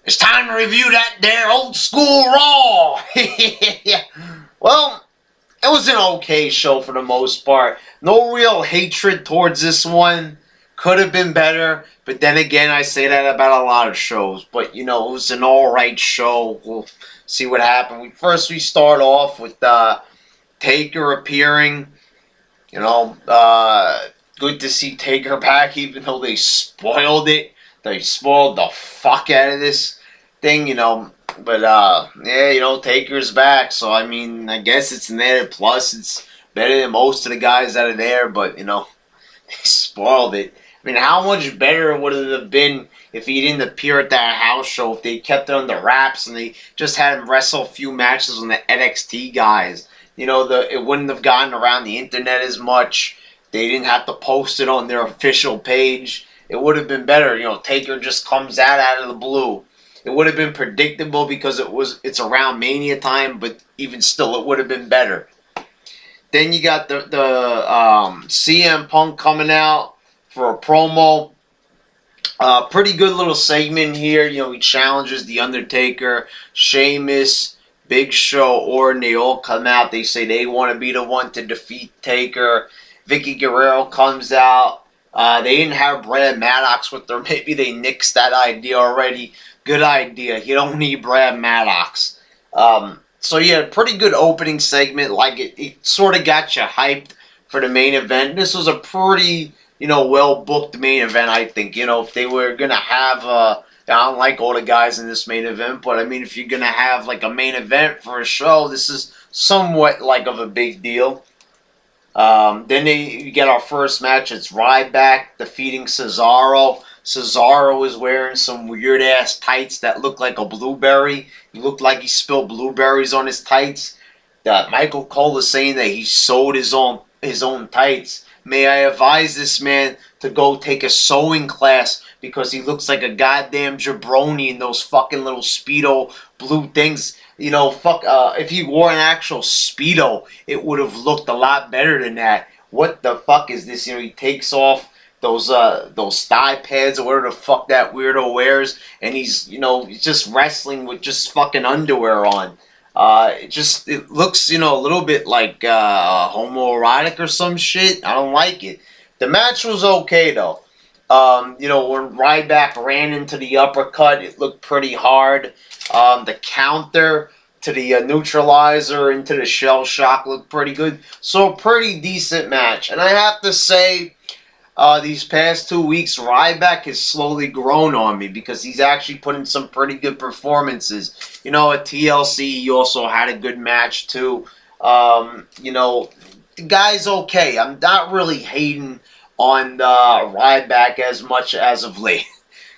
It's time to review that there old school Raw. Well, it was an okay show for the most part. No real hatred towards this one. Could have been better, but then again, I say that about a lot of shows. But it was an alright show. We'll see what happened. First, we start off with Taker appearing. Good to see Taker back, even though they spoiled it. They spoiled the fuck out of this thing, But, Taker's back. So, I guess it's an added plus. It's better than most of the guys that are there, but, they spoiled it. How much better would it have been if he didn't appear at that house show, if they kept it under wraps and they just had him wrestle a few matches on the NXT guys? It wouldn't have gotten around the internet as much. They didn't have to post it on their official page. It would have been better. Taker just comes out of the blue. It would have been predictable because it's around Mania time, but even still, it would have been better. Then you got the CM Punk coming out for a promo. Pretty good little segment here. He challenges The Undertaker, Sheamus, Big Show, Orton. They all come out. They say they want to be the one to defeat Taker. Vicky Guerrero comes out. They didn't have Brad Maddox with them. Maybe they nixed that idea already. Good idea. You don't need Brad Maddox. So yeah, pretty good opening segment. Like it sort of got you hyped for the main event. This was a pretty, well booked main event. I think. If they were gonna have, I don't like all the guys in this main event, but if you're gonna have like a main event for a show, this is somewhat like of a big deal. Then you get our first match. It's Ryback defeating Cesaro. Cesaro is wearing some weird ass tights that look like a blueberry. He looked like he spilled blueberries on his tights. Michael Cole is saying that he sewed his own tights. May I advise this man to go take a sewing class because he looks like a goddamn jabroni in those fucking little Speedo blue things. If he wore an actual Speedo, it would have looked a lot better than that. What the fuck is this? He takes off those thigh pads or whatever the fuck that weirdo wears, and he's just wrestling with just fucking underwear on. It looks a little bit like homoerotic or some shit. I don't like it. The match was okay though. When Ryback ran into the uppercut, it looked pretty hard. The counter to the neutralizer into the shell shock looked pretty good. So a pretty decent match. And I have to say, these past 2 weeks, Ryback has slowly grown on me because he's actually put in some pretty good performances. At TLC, he also had a good match too. The guy's okay. I'm not really hating on Ryback as much as of late.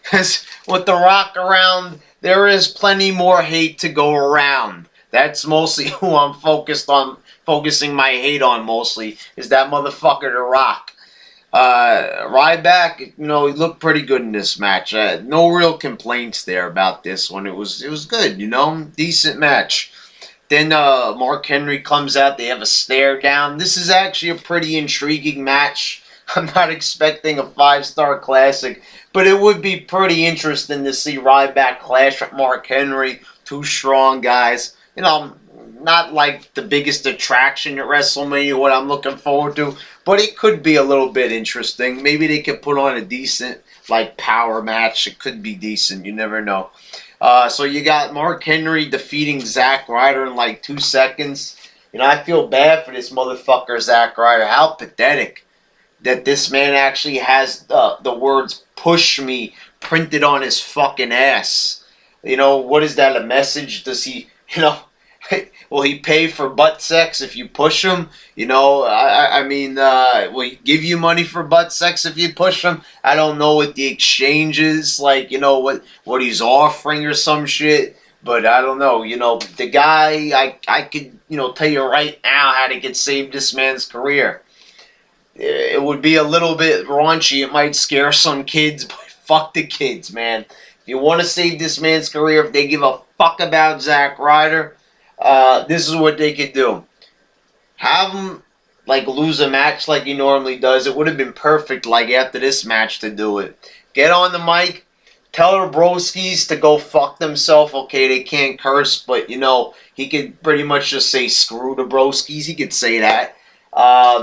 Because with The Rock around, there is plenty more hate to go around. That's mostly who I'm focusing my hate on mostly, is that motherfucker The Rock. Ryback, he looked pretty good in this match. No real complaints there about this one. It was good, decent match. Then Mark Henry comes out. They have a stare down. This is actually a pretty intriguing match. I'm not expecting a 5-star classic, but it would be pretty interesting to see Ryback clash with Mark Henry. Two strong guys. Not like the biggest attraction at WrestleMania, what I'm looking forward to, but it could be a little bit interesting. Maybe they could put on a decent, power match. It could be decent. You never know. So you got Mark Henry defeating Zack Ryder in 2 seconds. I feel bad for this motherfucker, Zack Ryder. How pathetic that this man actually has the words "push me" printed on his fucking ass. What is that, a message? Does he, will he pay for butt sex if you push him? Will he give you money for butt sex if you push him? I don't know what the exchange is, what he's offering or some shit. But I don't know, the guy, I could, tell you right now how to get save this man's career. It would be a little bit raunchy. It might scare some kids, but fuck the kids, man. If you want to save this man's career, if they give a fuck about Zack Ryder, this is what they could do. Have him, lose a match like he normally does. It would have been perfect, after this match to do it. Get on the mic, tell the broskies to go fuck themselves. Okay, they can't curse, but you know, he could pretty much just say screw the broskies. He could say that.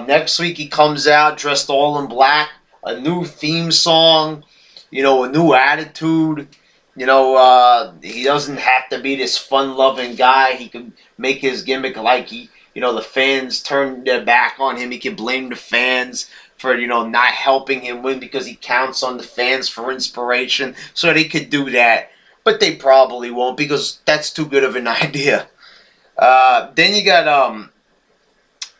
Next week he comes out dressed all in black, a new theme song, you know, a new attitude. You know, he doesn't have to be this fun-loving guy. He could make his gimmick like you know, the fans turn their back on him. He can blame the fans for, you know, not helping him win because he counts on the fans for inspiration. So they could do that. But they probably won't because that's too good of an idea. Then you got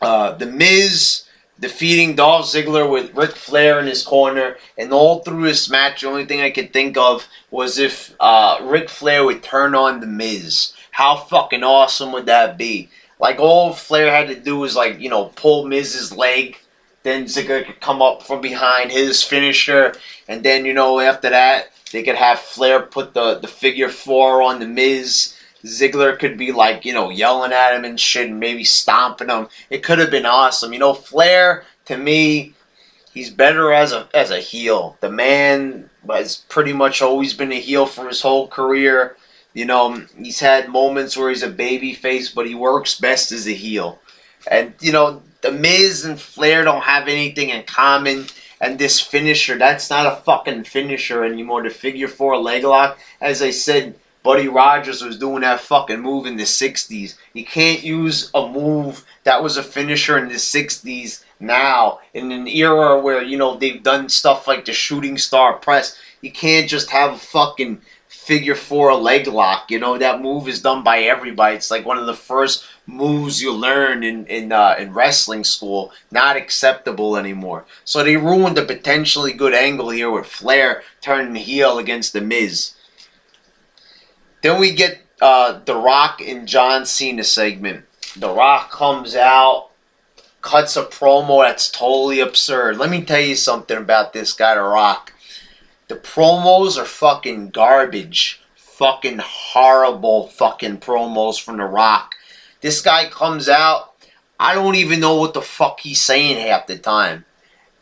The Miz defeating Dolph Ziggler with Ric Flair in his corner. And all through this match, the only thing I could think of was if Ric Flair would turn on The Miz. How fucking awesome would that be? Like, all Flair had to do was, like, you know, pull Miz's leg. Then Ziggler could come up from behind his finisher. And then, you know, after that, they could have Flair put the figure 4 on The Miz. Ziggler could be, like, you know, yelling at him and shit and maybe stomping him. It could have been awesome. You know, Flair, to me, he's better as a heel. The man has pretty much always been a heel for his whole career. You know, he's had moments where he's a baby face, but he works best as a heel. And, you know, The Miz and Flair don't have anything in common. And this finisher, that's not a fucking finisher anymore. The figure 4 leg lock, as I said, Buddy Rogers was doing that fucking move in the 60s. You can't use a move that was a finisher in the 60s now. In an era where, you know, they've done stuff like the shooting star press. You can't just have a fucking figure 4 leg lock. You know, that move is done by everybody. It's like one of the first moves you learn in wrestling school. Not acceptable anymore. So they ruined a potentially good angle here with Flair turning heel against The Miz. Then we get The Rock and John Cena segment. The Rock comes out, cuts a promo that's totally absurd. Let me tell you something about this guy, The Rock. The promos are fucking garbage. Fucking horrible fucking promos from The Rock. This guy comes out, I don't even know what the fuck he's saying half the time.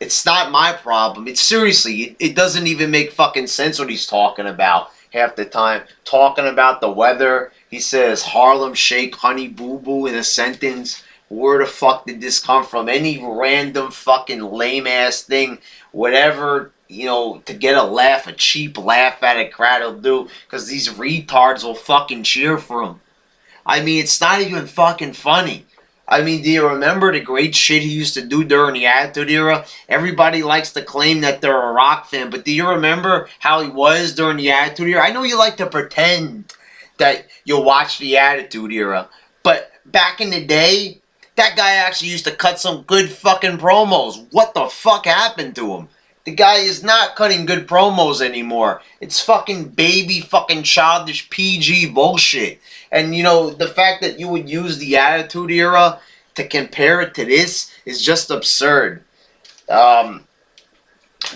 It's not my problem. It's seriously, it doesn't even make fucking sense what he's talking about half the time. Talking about the weather. He says Harlem Shake Honey Boo Boo in a sentence. Where the fuck did this come from? Any random fucking lame ass thing. Whatever, you know, to get a laugh, a cheap laugh at a crowd will do. Because these retards will fucking cheer for him. I mean, it's not even fucking funny. I mean, do you remember the great shit he used to do during the Attitude Era? Everybody likes to claim that they're a Rock fan, but do you remember how he was during the Attitude Era? I know you like to pretend that you'll watch the Attitude Era, but back in the day, that guy actually used to cut some good fucking promos. What the fuck happened to him? The guy is not cutting good promos anymore. It's fucking baby fucking childish PG bullshit. And, you know, the fact that you would use the Attitude Era to compare it to this is just absurd. Then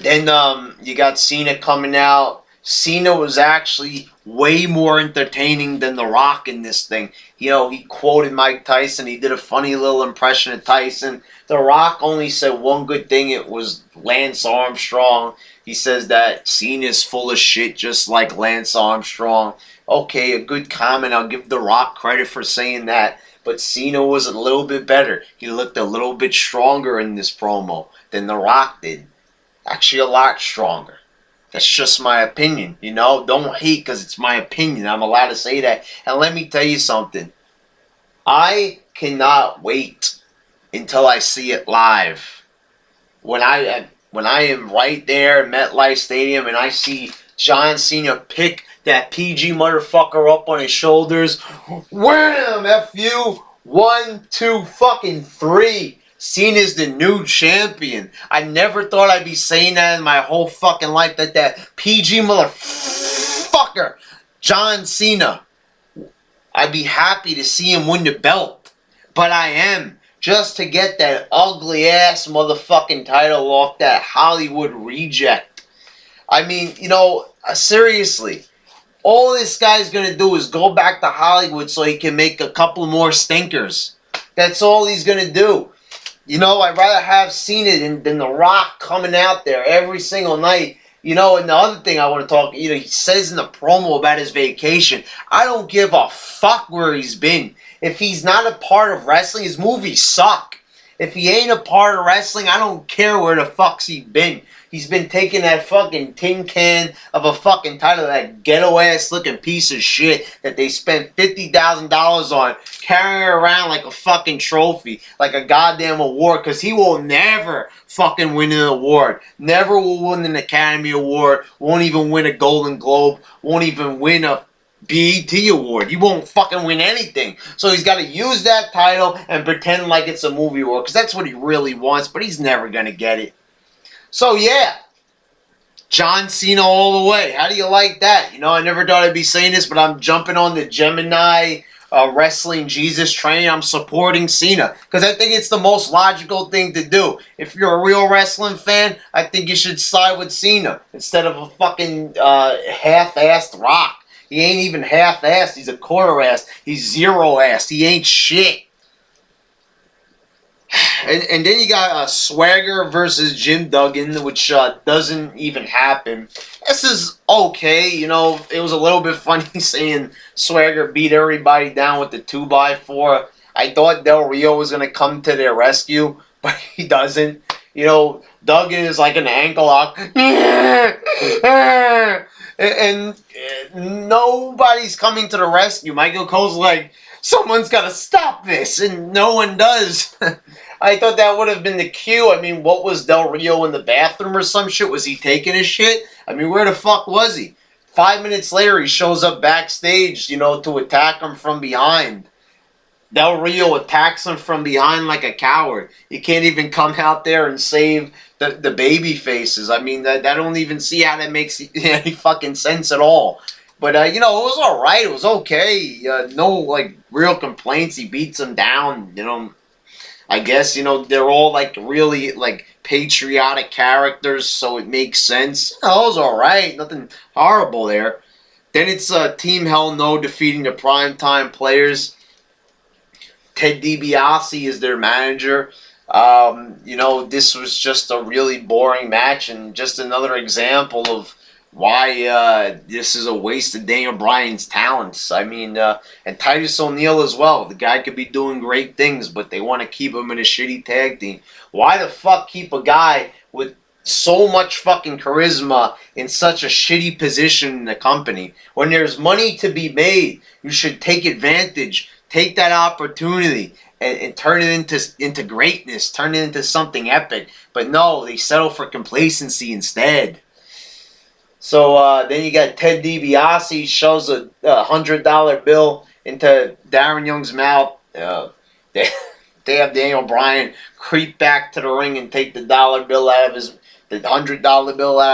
you got Cena coming out. Cena was actually way more entertaining than The Rock in this thing. You know, he quoted Mike Tyson. He did a funny little impression of Tyson. The Rock only said one good thing. It was Lance Armstrong. He says that Cena's full of shit just like Lance Armstrong. Okay, a good comment. I'll give The Rock credit for saying that. But Cena was a little bit better. He looked a little bit stronger in this promo than The Rock did. Actually, a lot stronger. That's just my opinion, you know? Don't hate because it's my opinion. I'm allowed to say that. And let me tell you something. I cannot wait until I see it live. When I am right there at MetLife Stadium and I see John Cena pick that PG motherfucker up on his shoulders. Wham! F you. 1, 2, fucking 3. Cena's the new champion. I never thought I'd be saying that in my whole fucking life. That PG motherfucker, John Cena. I'd be happy to see him win the belt. But I am. Just to get that ugly ass motherfucking title off that Hollywood reject. I mean, you know, seriously. All this guy's going to do is go back to Hollywood so he can make a couple more stinkers. That's all he's going to do. You know, I'd rather have Cena than The Rock coming out there every single night, You know, and the other thing I want to talk, you know, he says in the promo about his vacation, I don't give a fuck where he's been. If he's not a part of wrestling, his movies suck. If he ain't a part of wrestling, I don't care where the fuck's he been. He's been taking that fucking tin can of a fucking title, that ghetto-ass looking piece of shit that they spent $50,000 on, carrying around like a fucking trophy, like a goddamn award, because he will never fucking win an award. Never will win an Academy Award, won't even win a Golden Globe, won't even win a BET Award. He won't fucking win anything. So he's got to use that title and pretend like it's a movie award, because that's what he really wants, but he's never going to get it. So yeah, John Cena all the way. How do you like that? You know, I never thought I'd be saying this, but I'm jumping on the Gemini wrestling Jesus train. I'm supporting Cena because I think it's the most logical thing to do. If you're a real wrestling fan, I think you should side with Cena instead of a fucking half-assed Rock. He ain't even half-assed. He's a quarter-assed. He's zero-assed. He ain't shit. And then you got Swagger versus Jim Duggan, which doesn't even happen. This is okay, you know. It was a little bit funny saying Swagger beat everybody down with the 2x4. I thought Del Rio was going to come to their rescue, but he doesn't. You know, Duggan is like an ankle lock. And nobody's coming to the rescue. Michael Cole's like, someone's got to stop this, and no one does. I thought that would have been the cue. I mean, what was Del Rio in the bathroom or some shit? Was he taking his shit? I mean, where the fuck was he? 5 minutes later, he shows up backstage, you know, to attack him from behind. Del Rio attacks him from behind like a coward. He can't even come out there and save the baby faces. I mean, I don't even see how that makes any fucking sense at all. But, you know, it was all right. It was okay. No, like, real complaints. He beats him down, you know. I guess, you know, they're all, like, really, like, patriotic characters, so it makes sense. You know, it was all right. Nothing horrible there. Then it's Team Hell No defeating the Primetime Players. Ted DiBiase is their manager. You know, this was just a really boring match and just another example of why this is a waste of Daniel Bryan's talents. I mean, and Titus O'Neil as well. The guy could be doing great things, but they want to keep him in a shitty tag team. Why the fuck keep a guy with so much fucking charisma in such a shitty position in the company? When there's money to be made, you should take advantage. Take that opportunity and turn it into greatness. Turn it into something epic. But no, they settle for complacency instead. So then you got Ted DiBiase shows a $100 bill into Darren Young's mouth. They have Daniel Bryan creep back to the ring and take the $100 bill out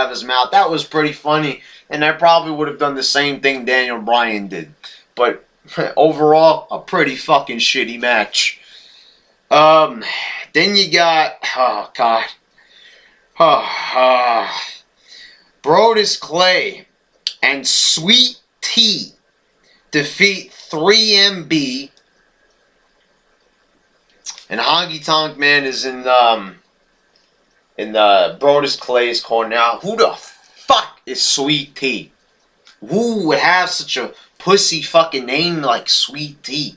of his mouth. That was pretty funny, and I probably would have done the same thing Daniel Bryan did. But overall, a pretty fucking shitty match. Then you got, oh god, Brodus Clay and Sweet Tea defeat 3MB, and Honky Tonk Man is in Brodus Clay's corner. Now, who the fuck is Sweet Tea? Who would have such a pussy fucking name like Sweet Tea?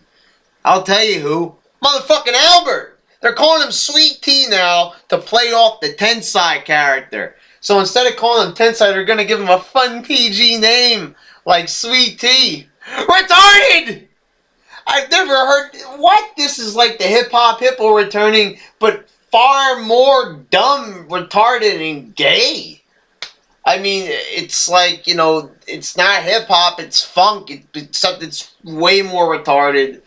I'll tell you who. Motherfucking Albert! They're calling him Sweet Tea now to play off the Tensai character. So instead of calling him Tensai, they're going to give him a fun PG name like Sweet Tea. Retarded! I've never heard... What? This is like the hip-hop hippo returning, but far more dumb, retarded, and gay. I mean, it's like, you know, it's not hip-hop, it's funk. It's something that's way more retarded.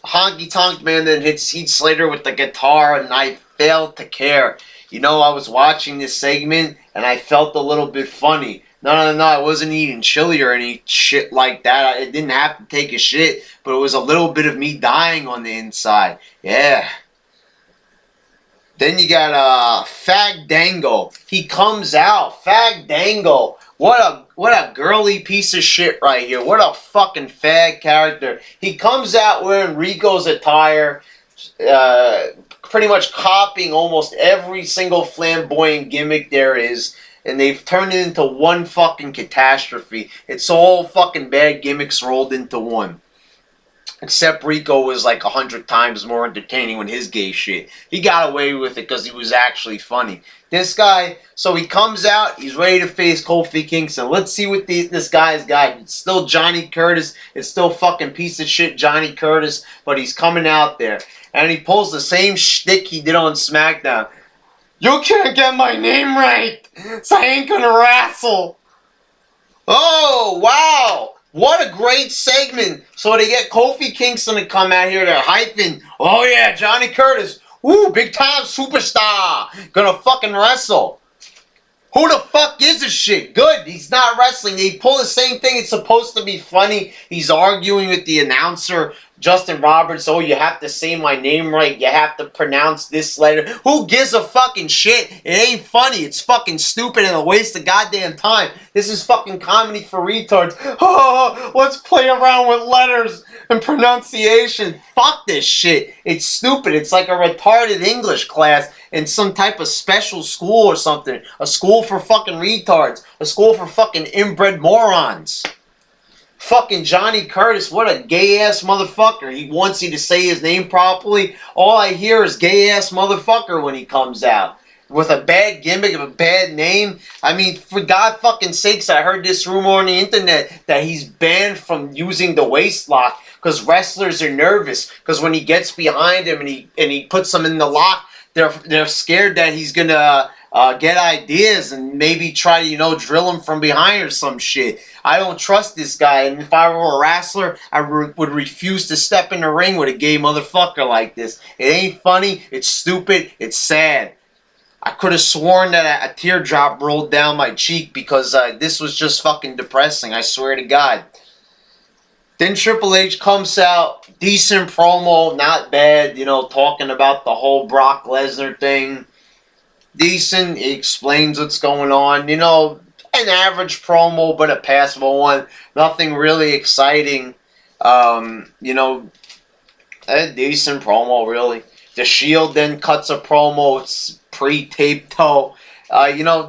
Honky Tonk Man then hits Heath Slater with the guitar, and I failed to care. You know, I was watching this segment, and I felt a little bit funny. No, I wasn't eating chili or any shit like that. I didn't have to take a shit, but it was a little bit of me dying on the inside. Yeah. Then you got Fag Dango. He comes out. Fag Dango. What a girly piece of shit right here. What a fucking fag character. He comes out wearing Rico's attire, pretty much copying almost every single flamboyant gimmick there is. and they've turned it into one fucking catastrophe. It's all fucking bad gimmicks rolled into one. Except Rico was like 100 times more entertaining with his gay shit. He got away with it because he was actually funny. This guy, so he comes out, he's ready to face Kofi Kingston. Let's see what this guy's got. It's still Johnny Curtis. It's still fucking piece of shit Johnny Curtis, but he's coming out there. And he pulls the same shtick he did on SmackDown. You can't get my name right, so I ain't gonna wrestle. Oh, wow. What a great segment. So they get Kofi Kingston to come out here. They're hyping. Oh, yeah, Johnny Curtis. Woo, big time superstar. Gonna fucking wrestle. Who the fuck gives a shit? Good. He's not wrestling. They pull the same thing. It's supposed to be funny. He's arguing with the announcer, Justin Roberts. Oh, you have to say my name right. You have to pronounce this letter. Who gives a fucking shit? It ain't funny. It's fucking stupid and a waste of goddamn time. This is fucking comedy for retards. Oh, let's play around with letters and pronunciation. Fuck this shit. It's stupid. It's like a retarded English class in some type of special school or something. A school for fucking retards. A school for fucking inbred morons. Fucking Johnny Curtis, what a gay-ass motherfucker. He wants you to say his name properly. All I hear is gay-ass motherfucker when he comes out. With a bad gimmick of a bad name. I mean, for God fucking sakes, I heard this rumor on the internet that he's banned from using the waist lock because wrestlers are nervous. Because when he gets behind him and he puts them in the lock, they're scared that he's gonna get ideas and maybe try to, drill him from behind or some shit. I don't trust this guy, and if I were a wrestler, I would refuse to step in the ring with a gay motherfucker like this. It ain't funny, it's stupid, it's sad. I could have sworn that a teardrop rolled down my cheek because this was just fucking depressing, I swear to God. Then Triple H comes out, decent promo, not bad, talking about the whole Brock Lesnar thing. Decent, he explains what's going on, an average promo, but a passable one. Nothing really exciting. A decent promo, really. The Shield then cuts a promo. It's pre-taped, though.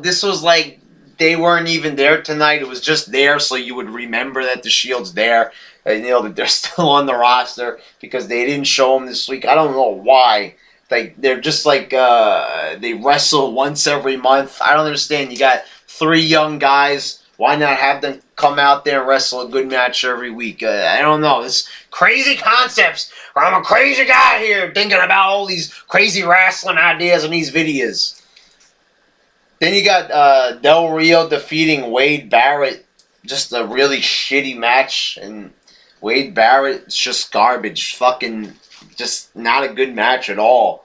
This was like they weren't even there tonight. It was just there so you would remember that the Shield's there. And, that they're still on the roster because they didn't show them this week. I don't know why. Like, they're just like, they wrestle once every month. I don't understand. You got 3 young guys. Why not have them come out there and wrestle a good match every week? I don't know. It's crazy concepts. I'm a crazy guy here thinking about all these crazy wrestling ideas in these videos. Then you got Del Rio defeating Wade Barrett. Just a really shitty match. And Wade Barrett's just garbage. Fucking just not a good match at all.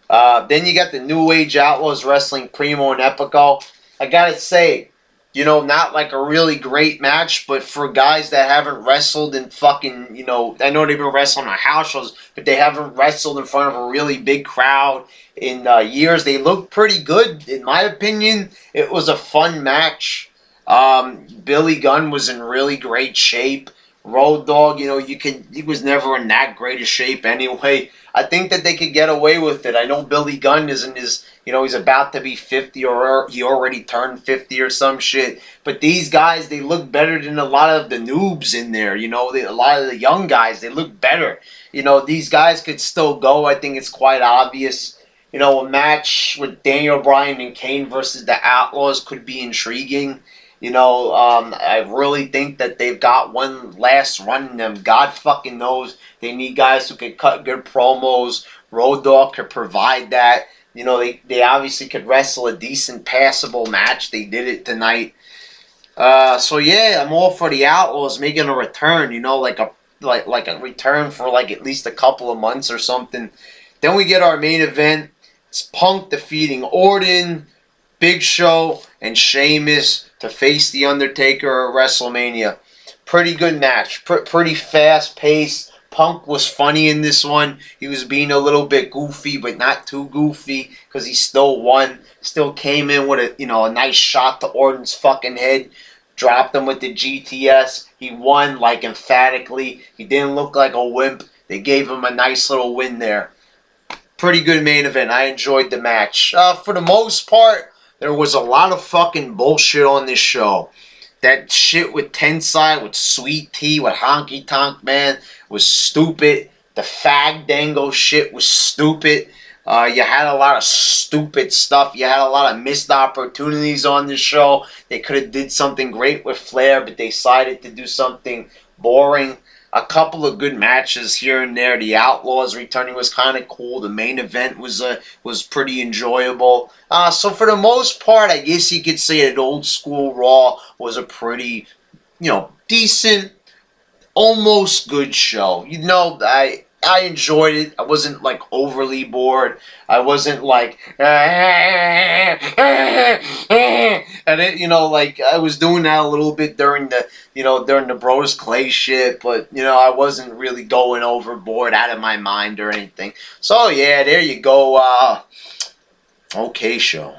Then you got the New Age Outlaws wrestling Primo and Epico. I gotta say, not like a really great match, but for guys that haven't wrestled in fucking, I know they've been wrestling on house shows, but they haven't wrestled in front of a really big crowd in years. They look pretty good, in my opinion. It was a fun match. Billy Gunn was in really great shape. Road Dogg, he was never in that great a shape anyway. I think that they could get away with it. I know Billy Gunn isn't he's about to be 50 or he already turned 50 or some shit. But these guys, they look better than a lot of the noobs in there. A lot of the young guys, they look better. These guys could still go. I think it's quite obvious. A match with Daniel Bryan and Kane versus the Outlaws could be intriguing. I really think that they've got one last run in them. God fucking knows they need guys who can cut good promos. Road Dogg could provide that. They obviously could wrestle a decent passable match. They did it tonight. So yeah, I'm all for the Outlaws making a return. Like a return for like at least a couple of months or something. Then we get our main event. It's Punk defeating Orton, Big Show, and Sheamus to face The Undertaker at WrestleMania. Pretty good match. Pretty fast-paced. Punk was funny in this one. He was being a little bit goofy, but not too goofy, because he still won. Still came in with a nice shot to Orton's fucking head. Dropped him with the GTS. He won, like, emphatically. He didn't look like a wimp. They gave him a nice little win there. Pretty good main event. I enjoyed the match. For the most part, There was a lot of fucking bullshit on this show. That shit with Tensai, with Sweet Tea, with Honky Tonk Man was stupid. The Fag Dango shit was stupid. You had a lot of stupid stuff. You had a lot of missed opportunities on this show. They could have did something great with Flair, but they decided to do something boring. A couple of good matches here and there. The Outlaws returning was kind of cool. The main event was pretty enjoyable. So for the most part, I guess you could say that Old School Raw was a pretty, decent, almost good show. I enjoyed it. I wasn't like overly bored. I wasn't like and like I was doing that a little bit during the Bros Clay shit, but I wasn't really going overboard out of my mind or anything. So yeah, there you go. Okay, show.